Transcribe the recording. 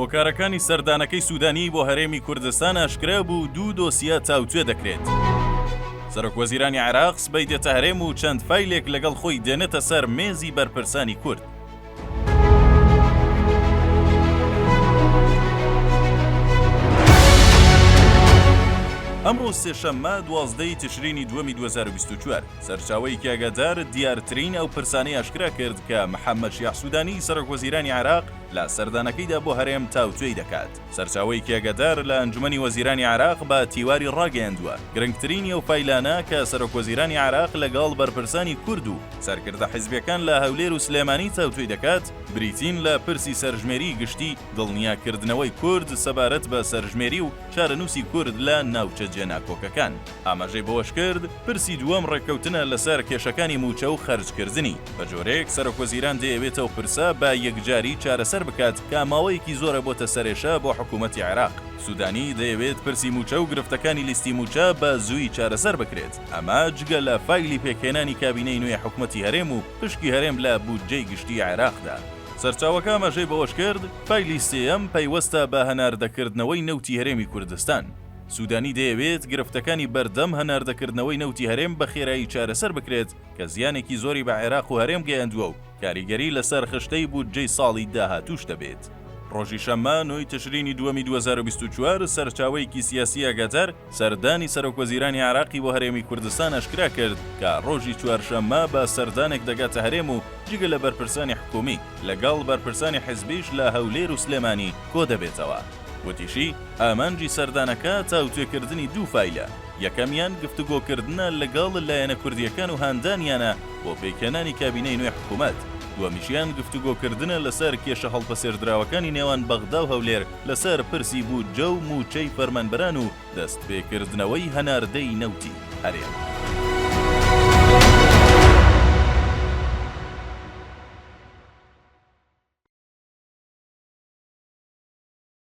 هۆکارەکانی سەردانەکەی سوودانی بۆ هەرێمی کوردستان ئاشکرا بوو دوو دۆسیە چاوتوێ دەکرێت. سەرۆکوەزیرانی عێراق سبەی دێتە هەرێم و چەند فایلێک لەگەڵ خۆی دێنێتە سەر مێزی بەرپرسانی کورد. ئەمڕۆ سێشەممە 12 تشرینی 2024 سەرچاوەیەکی ئاگادار دیارترین ئەو پرسانەی ئاشکرا کرد کە محەممەد شیاح سوودانی سەرۆکوەزیرانی عێراق لە سەردانەکەیدا بۆ هەرێم تاوتوێی دەکات. سەرچاوەیەکی ئاگادار لە ئەنجومەنی وەزیرانی عێراق بە تیواری ڕاگەیاندووە گرنگترینی ئەو فایلانە کە سەرۆکوەزیرانی عێراق لەگەڵ بەرپرسانی کورد و سەرکردە حیزبیەکان لە هەولێر و سلێمانی تاوتوێی دەکات بریتین لە پرسی سەرژمێری گشتی دڵنیاکردنەوەی کورد سەبارەت بە سەرژمێری و چارەنووسی کورد لە ناوچە جێناکۆکەکان. ئاماژەی بۆش کرد پرسی دووەم ڕێککەوتنە لەسەر کێشەکانی موچە و خەرجکردنی. بە جۆرێک سەرۆکوەزیران دەیەوێتەوە پرسە بە یەکجاری چارەسەر بکات کە ماوەیەکی زۆرە بۆتە سەرێشە بۆ حکوومەتی عێراق. سوودانی دەیەوێت پرسی موچە و گرفتەکانی لیستی موچە بە زووی چارەسەر بکرێت. ئەمە جگە لە فایلی پێکهێنانی کابینەی نوێی حکوومەتی هەرێم و پشکی هەرێم لە بودجەی گشتی عێراقدا. سەرچاوەکە ئاماژەی بەوەش کرد فایلی سێەم پەیوەستە بە هەناردەکردنەوەی نەوتی هەرێمی کوردستان. سوودانی دەیەوێت گرفتەکانی بەردەم هەناردەکردنەوەی نەوتی هەرێم بە خێرایی چارەسەر بکرێت کە زیانێکی زۆری بە عێراق و هەرێم گەیاندووە و کاریگەری لەسەر خشتەی بودجەی ساڵی داهاتووش دەبێت. ڕۆژی شەممە 9 تشرینی 2024 سەرچاوەیەکی سیاسی ئاگادار سەردانی سەرۆکوەزیرانی عێراقی بۆ هەرێمی کوردستان ئاشکرا کرد کە ڕۆژی چوارشەممە بە سەردانێک دەگاتە هەرێم و جگە لە بەرپرسانی حکومی لەگەڵ بەرپرسانی حیزبیش لە هەولێر و سلێمانی کۆ دەبێتەوە. وتیشی ئامانجی سەردانەکە تاوتوێکردنی دوو فایلە. یەکەمیان گفتوگۆکردنە لەگەڵ لایەنە کوردیەکان و هاندانیانە بۆ پێکهێنانی کابینەی نوێی حکوومەت. دووەمیشیان گفتوگۆکردنە لەسەر کێشە هەڵپەسێردراوەکانی نێوان بەغدا و هەولێر لەسەر پرسی بوو جە و موچەی فەرمانبەران و دەستپێکردنەوەی هەناردەی نەوتی هەرێم.